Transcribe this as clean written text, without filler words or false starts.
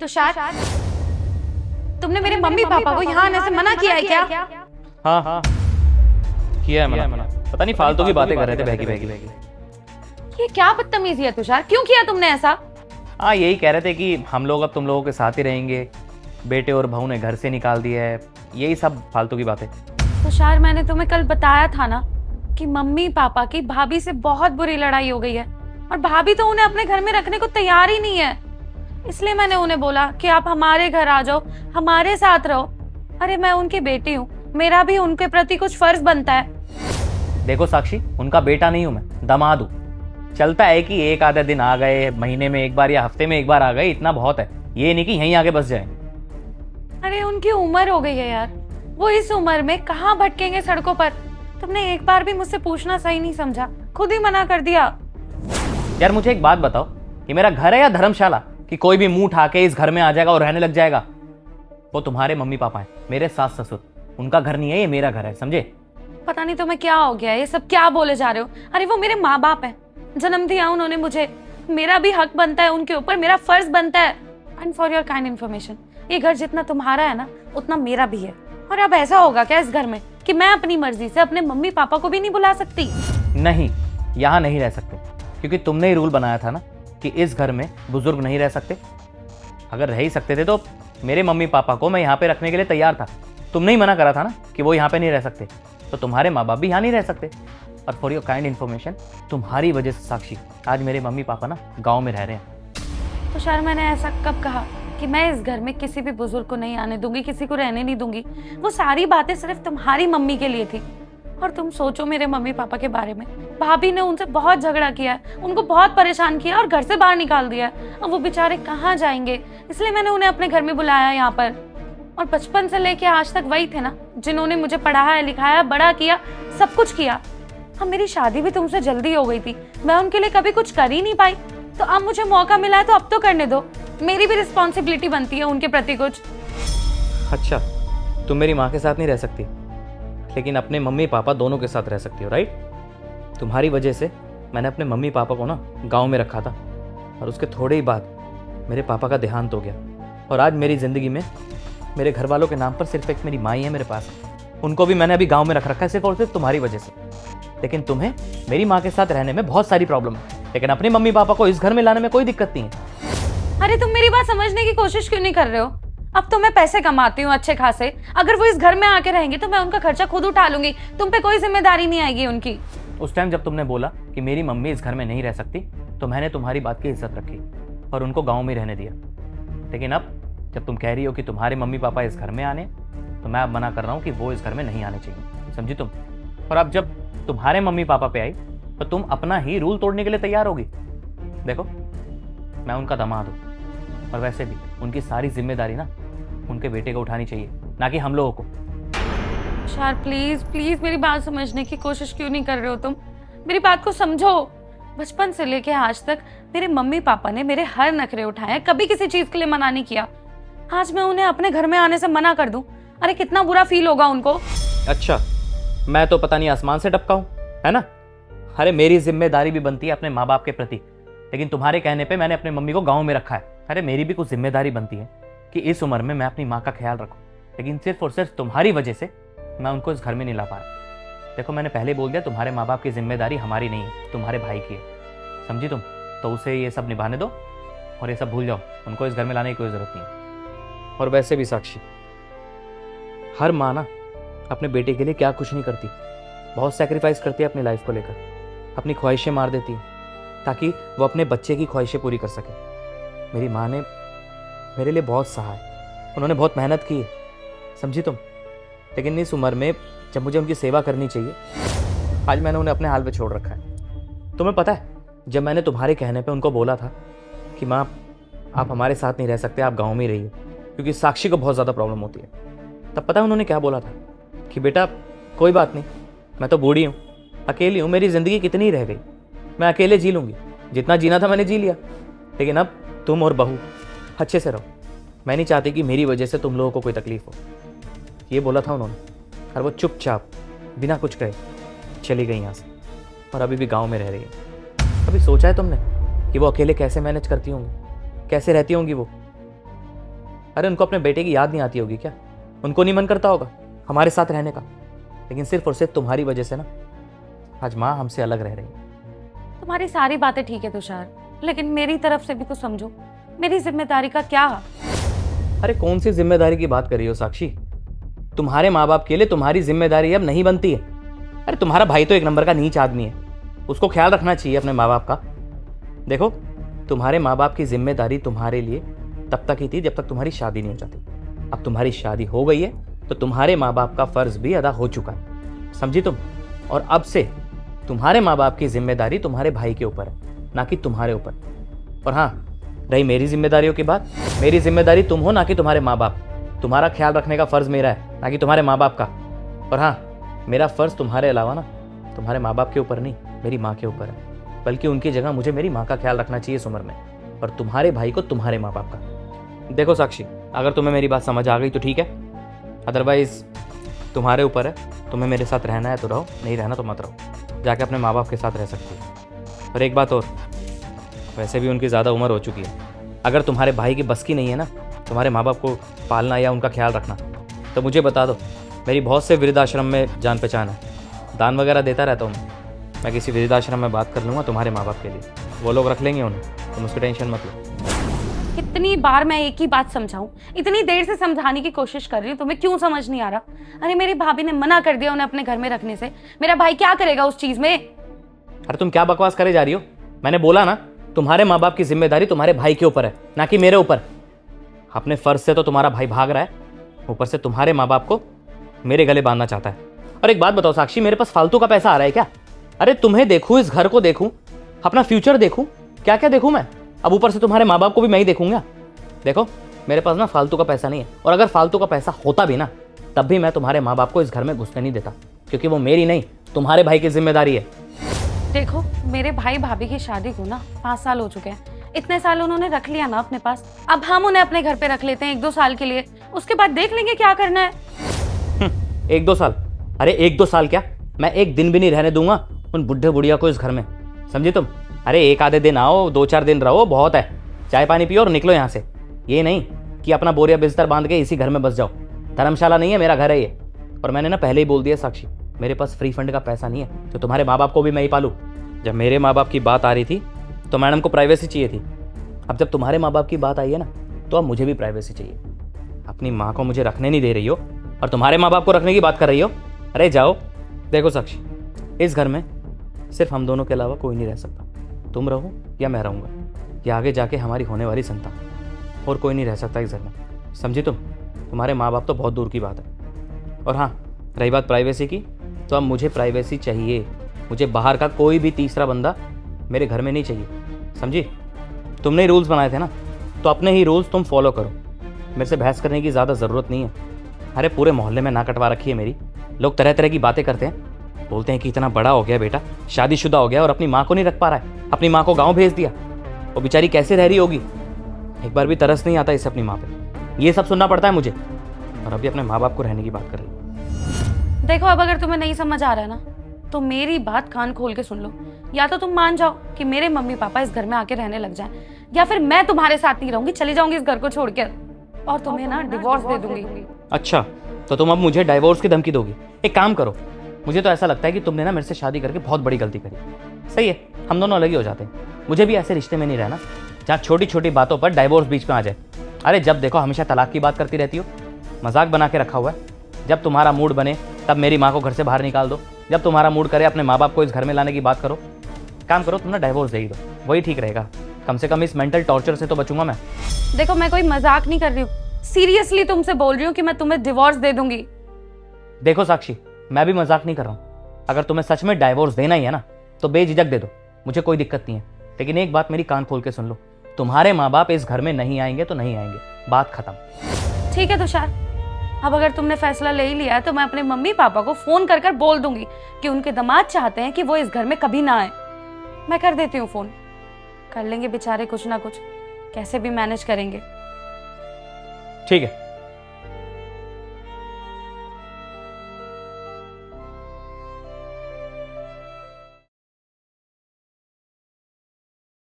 तुषार, तुमने मेरे mummy papa को यहाँ आने से मना किया है क्या? हाँ हाँ किया है मना। पता नहीं फालतू की बातें कर रहे थे बहकी बहकी। ये क्या बदतमीजी है तुषार, क्यों किया तुमने ऐसा? हाँ यही कह रहे थे कि हम लोग अब तुम लोगों के साथ ही रहेंगे, बेटे और बहू ने घर से निकाल दिया है, यही सब फालतू की बातें। तुषार, मैंने तुम्हें कल बताया था ना कि मम्मी पापा की भाभी से बहुत बुरी लड़ाई हो गई है और भाभी तो उन्हें अपने घर में रखने को तैयार ही नहीं है। इसलिए मैंने उन्हें बोला कि आप हमारे घर आ जाओ, हमारे साथ रहो। अरे मैं उनकी बेटी हूँ, मेरा भी उनके प्रति कुछ फर्ज बनता है। देखो साक्षी, उनका बेटा नहीं हूं मैं, दामाद हूँ। चलता है कि एक आधे दिन आ गए, महीने में एक बार या हफ्ते में एक बार आ गए, इतना बहुत है। ये नहीं कि यहीं आके बस जाए। अरे उनकी उम्र हो गई है यार, वो इस उम्र में कहाँ भटकेंगे सड़कों पर। तुमने एक बार भी मुझसे पूछना सही नहीं समझा, खुद ही मना कर दिया। यार मुझे एक बात बताओ, कि मेरा घर है या धर्मशाला कि कोई भी मुंह उठा के इस घर में आ जाएगा और रहने लग जाएगा? वो तुम्हारे मम्मी पापा हैं, मेरे सास ससुर, उनका घर नहीं है, ये मेरा घर है, समझे? पता नहीं तुम्हें क्या हो गया है, ये सब क्या बोले जा रहे हो? अरे वो मेरे माँ बाप हैं, जन्म दिया उन्होंने मुझे, मेरा भी हक बनता है उनके ऊपर, मेरा फर्ज बनता है। And for your kind information, ये घर जितना तुम्हारा है ना उतना मेरा भी है। और अब ऐसा होगा क्या इस घर में कि मैं अपनी मर्जी से अपने मम्मी पापा को भी नहीं बुला सकती? नहीं, यहाँ नहीं रह सकते, क्योंकि तुमने ही रूल बनाया था ना कि इस घर में बुजुर्ग नहीं रह सकते। अगर रह ही सकते थे तो मेरे मम्मी पापा को मैं यहाँ पे रखने के लिए तैयार था। तुमने ही मना करा था ना कि वो यहाँ पे नहीं रह सकते, तो तुम्हारे माँ बाप भी यहाँ नहीं रह सकते। और फॉर योर काइंड इन्फॉर्मेशन, तुम्हारी वजह से साक्षी, आज मेरे मम्मी पापा ना गाँव में रह रहे हैं। तो शायद मैंने ऐसा कब कहा कि मैं इस घर में किसी भी बुजुर्ग को नहीं आने दूंगी, किसी को रहने नहीं दूंगी? वो सारी बातें सिर्फ तुम्हारी मम्मी के लिए थी। और तुम सोचो मेरे मम्मी पापा के बारे में, भाभी ने उनसे बहुत झगड़ा किया है, उनको बहुत परेशान किया और घर से बाहर निकाल दिया है। अब वो बेचारे कहाँ जाएंगे, इसलिए मैंने उन्हें अपने घर में बुलाया यहाँ पर। और बचपन से लेके आज तक वही थे ना जिन्होंने मुझे पढ़ाया लिखाया, बड़ा किया, सब कुछ किया। अब मेरी शादी भी तुमसे जल्दी हो गई थी, मैं उनके लिए कभी कुछ कर ही नहीं पाई, तो अब मुझे मौका मिला है तो अब तो करने दो। मेरी भी रिस्पॉन्सिबिलिटी बनती है उनके प्रति कुछ। अच्छा, तुम मेरी माँ के साथ नहीं रह सकती, लेकिन अपने मम्मी पापा दोनों के साथ रह सकती हो, राइट? तुम्हारी वजह से मैंने अपने मम्मी पापा को ना गांव में रखा था, और उसके थोड़े ही बाद मेरे पापा का देहांत हो गया। और आज मेरी ज़िंदगी में मेरे घर वालों के नाम पर सिर्फ एक मेरी माँ ही है मेरे पास। उनको भी मैंने अभी गाँव में रख रखा है सिर्फ और सिर्फ तुम्हारी वजह से। लेकिन तुम्हें मेरी माँ के साथ रहने में बहुत सारी प्रॉब्लम है, लेकिन अपने मम्मी पापा को इस घर में लाने में कोई दिक्कत नहीं है। अरे तुम मेरी बात समझने की कोशिश क्यों नहीं कर रहे हो? अब तो मैं पैसे कमाती हूँ अच्छे खासे, अगर वो इस घर में आके रहेंगे तो मैं उनका खर्चा खुद उठा लूंगी, तुम पे कोई जिम्मेदारी नहीं आएगी उनकी। उस टाइम जब तुमने बोला कि मेरी मम्मी इस घर में नहीं रह सकती, तो मैंने तुम्हारी बात की इज्जत रखी और उनको गाँव में रहने दिया। लेकिन अब जब तुम कह रही हो कि तुम्हारे मम्मी पापा इस घर में आने, तो मैं अब मना कर रहा हूँ कि वो इस घर में नहीं आने चाहिए, समझी तुम? और अब जब तुम्हारे मम्मी पापा पे आई तो तुम अपना ही रूल तोड़ने के लिए तैयार होगी। देखो, मैं उनका दामाद हूँ, और वैसे भी उनकी सारी जिम्मेदारी ना उनके बेटे को उठानी चाहिए, ना कि हम लोगों को। तुषार प्लीज प्लीज मेरी बात समझने की कोशिश क्यों नहीं कर रहे हो तुम? मेरी बात को समझो। बचपन से लेके आज तक मेरे मम्मी पापा ने मेरे हर नखरे उठाए, कभी किसी चीज के लिए मना नहीं किया। आज मैं उन्हें अपने घर में आने से मना कर दूं, अरे कितना बुरा फील होगा उनको। अच्छा, मैं तो पता नहीं आसमान से टपका हूँ, है ना? अरे मेरी जिम्मेदारी भी बनती है अपने माँ बाप के प्रति, लेकिन तुम्हारे कहने पे मैंने अपने मम्मी को गाँव में रखा है। अरे मेरी भी कुछ जिम्मेदारी बनती है कि इस उम्र में मैं अपनी माँ का ख्याल रखूं, लेकिन सिर्फ और सिर्फ तुम्हारी वजह से मैं उनको इस घर में नहीं ला पा रहा। देखो, मैंने पहले बोल दिया, तुम्हारे माँ बाप की जिम्मेदारी हमारी नहीं है, तुम्हारे भाई की है, समझी तुम? तो उसे ये सब निभाने दो और ये सब भूल जाओ, उनको इस घर में लाने की कोई ज़रूरत नहीं है। और वैसे भी साक्षी, हर माँ ना अपने बेटे के लिए क्या कुछ नहीं करती, बहुत सेक्रीफाइस करती है अपनी लाइफ को लेकर, अपनी ख्वाहिशें मार देती है ताकि वो अपने बच्चे की ख्वाहिशें पूरी कर सके। मेरी माँ ने मेरे लिए बहुत सहा है, उन्होंने बहुत मेहनत की है, समझी तुम? लेकिन इस उम्र में जब मुझे उनकी सेवा करनी चाहिए, आज मैंने उन्हें अपने हाल पे छोड़ रखा है। तुम्हें पता है, जब मैंने तुम्हारे कहने पे उनको बोला था कि माँ आप हमारे साथ नहीं रह सकते, आप गाँव में ही रहिए, क्योंकि साक्षी को बहुत ज़्यादा प्रॉब्लम होती है, तब पता है उन्होंने क्या बोला था? कि बेटा कोई बात नहीं, मैं तो बूढ़ी हूँ, अकेली हूँ, मेरी ज़िंदगी कितनी रह गई, मैं अकेले जी लूँगी, जितना जीना था मैंने जी लिया, लेकिन अब तुम और बहू अच्छे से रहो, मैं नहीं चाहती कि मेरी वजह से तुम लोगों को कोई तकलीफ हो। ये बोला था उन्होंने, और वो चुपचाप बिना कुछ कहे चली गई यहाँ से, और अभी भी गांव में रह रही है। कभी सोचा है तुमने कि वो अकेले कैसे मैनेज करती होंगी, कैसे रहती होंगी वो? अरे उनको अपने बेटे की याद नहीं आती होगी क्या? उनको नहीं मन करता होगा हमारे साथ रहने का? लेकिन सिर्फ और सिर्फ तुम्हारी वजह से ना आज माँ हमसे अलग रह रही है। तुम्हारी सारी बातें ठीक है तुषार, लेकिन मेरी तरफ से भी तो समझो, मेरी जिम्मेदारी का क्या? अरे कौन सी जिम्मेदारी की बात कर रही हो साक्षी? तुम्हारे माँ बाप के लिए तुम्हारी जिम्मेदारी अब नहीं बनती है। अरे तुम्हारा भाई तो एक नंबर का नीच आदमी है, उसको ख्याल रखना चाहिए अपने माँ बाप का। देखो तुम्हारे माँ बाप की जिम्मेदारी तुम्हारे लिए तब तक ही थी जब तक तुम्हारी शादी नहीं हो जाती। अब तुम्हारी शादी हो गई है तो तुम्हारे माँ बाप का फर्ज भी अदा हो चुका है, समझी तुम? और अब से तुम्हारे माँ बाप की जिम्मेदारी तुम्हारे भाई के ऊपर है, ना कि तुम्हारे ऊपर। और हाँ, रही मेरी जिम्मेदारियों की बात, मेरी जिम्मेदारी तुम हो ना कि तुम्हारे माँ बाप। तुम्हारा ख्याल रखने का फर्ज मेरा है, ना कि तुम्हारे माँ बाप का। और हाँ, मेरा फर्ज तुम्हारे अलावा ना तुम्हारे माँ बाप के ऊपर नहीं, मेरी माँ के ऊपर है, बल्कि उनकी जगह मुझे मेरी माँ का ख्याल रखना चाहिए इस उम्र में, और तुम्हारे भाई को तुम्हारे माँ बाप का। देखो साक्षी, अगर तुम्हें मेरी बात समझ आ गई तो ठीक है, अदरवाइज तुम्हारे ऊपर है। तुम्हें मेरे साथ रहना है तो रहो, नहीं रहना तो मत रहो, जाके अपने माँ बाप के साथ रह सकती हो। और एक बात और, वैसे भी उनकी ज़्यादा उम्र हो चुकी है, अगर तुम्हारे भाई की बस की नहीं है ना तुम्हारे माँ बाप को पालना या उनका ख्याल रखना, तो मुझे बता दो, मेरी बहुत से वृद्धाश्रम में जान पहचान है, दान वगैरह देता रहता हूँ मैं किसी वृद्धाश्रम में बात कर लूँगा तुम्हारे माँ बाप के लिए, वो लोग रख लेंगे उन्हें, तुम उसकी टेंशन मत लो। कितनी बार मैं एक ही बात समझाऊं? इतनी देर से समझाने की कोशिश कर रही हूँ, तुम्हें क्यों समझ नहीं आ रहा? अरे मेरी भाभी ने मना कर दिया उन्हें अपने घर में रखने से, मेरा भाई क्या करेगा उस चीज में? अरे तुम क्या बकवास करे जा रही हो? मैंने बोला ना, तुम्हारे माँ बाप की जिम्मेदारी तुम्हारे भाई के ऊपर है, ना कि मेरे ऊपर। अपने फर्ज से तो तुम्हारा भाई भाग रहा है, ऊपर से तुम्हारे माँ बाप को मेरे गले बांधना चाहता है। और एक बात बताओ साक्षी, मेरे पास फालतू का पैसा आ रहा है क्या? अरे तुम्हें देखूं, इस घर को देखूं, अपना फ्यूचर देखूं, क्या क्या देखूं मैं? अब ऊपर से तुम्हारे माँ बाप को भी मैं ही देखूंगा। देखो मेरे पास ना फालतू का पैसा नहीं है, और अगर फालतू का पैसा होता भी ना तब भी मैं तुम्हारे माँ बाप को इस घर में घुसने नहीं देता, क्योंकि वो मेरी नहीं तुम्हारे भाई की जिम्मेदारी है। देखो मेरे भाई भाभी की शादी को ना 5 साल हो चुके हैं, इतने साल उन्होंने रख लिया ना अपने पास, अब हम उन्हें अपने घर पे रख लेते हैं 1-2 साल के लिए, उसके बाद देख लेंगे क्या करना है। 1-2 साल? अरे 1-2 साल क्या, मैं एक दिन भी नहीं रहने दूंगा उन बुढ़े बुढ़िया को इस घर में, समझी तुम? अरे एक आधे दिन आओ, 2-4 दिन रहो, बहुत है, चाय पानी पियो और निकलो यहाँ से। ये नहीं कि अपना बोरिया बिस्तर बांध के इसी घर में बस जाओ। धर्मशाला नहीं है, मेरा घर है ये। और मैंने ना पहले ही बोल दिया साक्षी, मेरे पास फ्री फंड का पैसा नहीं है तो तुम्हारे माँ बाप को भी मैं ही पालूं। जब मेरे माँ बाप की बात आ रही थी तो मैडम को प्राइवेसी चाहिए थी, अब जब तुम्हारे माँ बाप की बात आई है ना तो अब मुझे भी प्राइवेसी चाहिए। अपनी माँ को मुझे रखने नहीं दे रही हो और तुम्हारे माँ बाप को रखने की बात कर रही हो? अरे जाओ। देखो साक्षी, इस घर में सिर्फ हम दोनों के अलावा कोई नहीं रह सकता, तुम रहो या मैं रहूँगा, या आगे जाके हमारी होने वाली संतान, और कोई नहीं रह सकता इस घर में, समझी तुम? तुम्हारे माँ बाप तो बहुत दूर की बात है। और हाँ, रही बात प्राइवेसी की, तो अब मुझे प्राइवेसी चाहिए, मुझे बाहर का कोई भी तीसरा बंदा मेरे घर में नहीं चाहिए, समझी? तुमने ही रूल्स बनाए थे ना, तो अपने ही रूल्स तुम फॉलो करो, मेरे से बहस करने की ज़्यादा ज़रूरत नहीं है। अरे पूरे मोहल्ले में ना कटवा रखी है मेरी, लोग तरह तरह की बातें करते हैं, बोलते हैं कि इतना बड़ा हो गया बेटा, शादीशुदा हो गया और अपनी माँ को नहीं रख पा रहा है, अपनी माँ को गाँव भेज दिया, वो बेचारी कैसे रह रही होगी, एक बार भी तरस नहीं आता इसे अपनी माँ पे। ये सब सुनना पड़ता है मुझे, और अभी अपने माँ बाप को रहने की बात कर रही है। देखो अब अगर तुम्हें नहीं समझ आ रहा है ना तो मेरी बात कान खोल के सुन लो, या तो तुम मान जाओ कि मेरे मम्मी पापा इस घर में आके रहने लग जाएं, या फिर मैं तुम्हारे साथ नहीं रहूंगी, चली जाऊंगी इस घर को छोड़कर और तुम्हें ना डिवोर्स दे दूंगी। अच्छा, तो तुम अब मुझे डाइवोर्स की धमकी दोगी? एक काम करो, मुझे तो ऐसा लगता है कि तुमने ना मेरे से शादी करके बहुत बड़ी गलती करी। सही है, हम दोनों अलग ही हो जाते हैं, मुझे भी ऐसे रिश्ते में नहीं रहना जहाँ छोटी छोटी बातों पर डाइवोर्स बीच में आ जाए। अरे जब देखो हमेशा तलाक की बात करती रहती हो, मजाक बना के रखा हुआ है। जब तुम्हारा मूड बने तब मेरी माँ को घर से बाहर निकाल दो, जब तुम्हारा मूड करे अपने माँ बाप को इस घर में लाने की बात करो। काम करो, तुम ना डाइवोर्स दे ही दो, वही ठीक रहेगा, कम से कम इस मेंटल टॉर्चर से तो बचूंगा मैं। देखो मैं कोई मजाक नहीं कर रही हूँ, सीरियसली तुमसे बोल रही हूँ कि मैं तुम्हें डिवोर्स दे दूंगी। देखो साक्षी, मैं भी मजाक नहीं कर रहा हूँ, अगर तुम्हें सच में डाइवोर्स देना ही है ना तो बेझिझक दे दो, मुझे कोई दिक्कत नहीं है। लेकिन एक बात मेरी कान खोल के सुन लो, तुम्हारे माँ बाप इस घर में नहीं आएंगे तो नहीं आएंगे, बात खत्म। ठीक है तुषार, अब अगर तुमने फैसला ले ही लिया है तो मैं अपने मम्मी पापा को फोन कर कर बोल दूंगी कि उनके दामाद चाहते हैं कि वो इस घर में कभी ना आए। मैं कर देती हूँ फोन, कर लेंगे बेचारे कुछ ना कुछ, कैसे भी मैनेज करेंगे। ठीक है,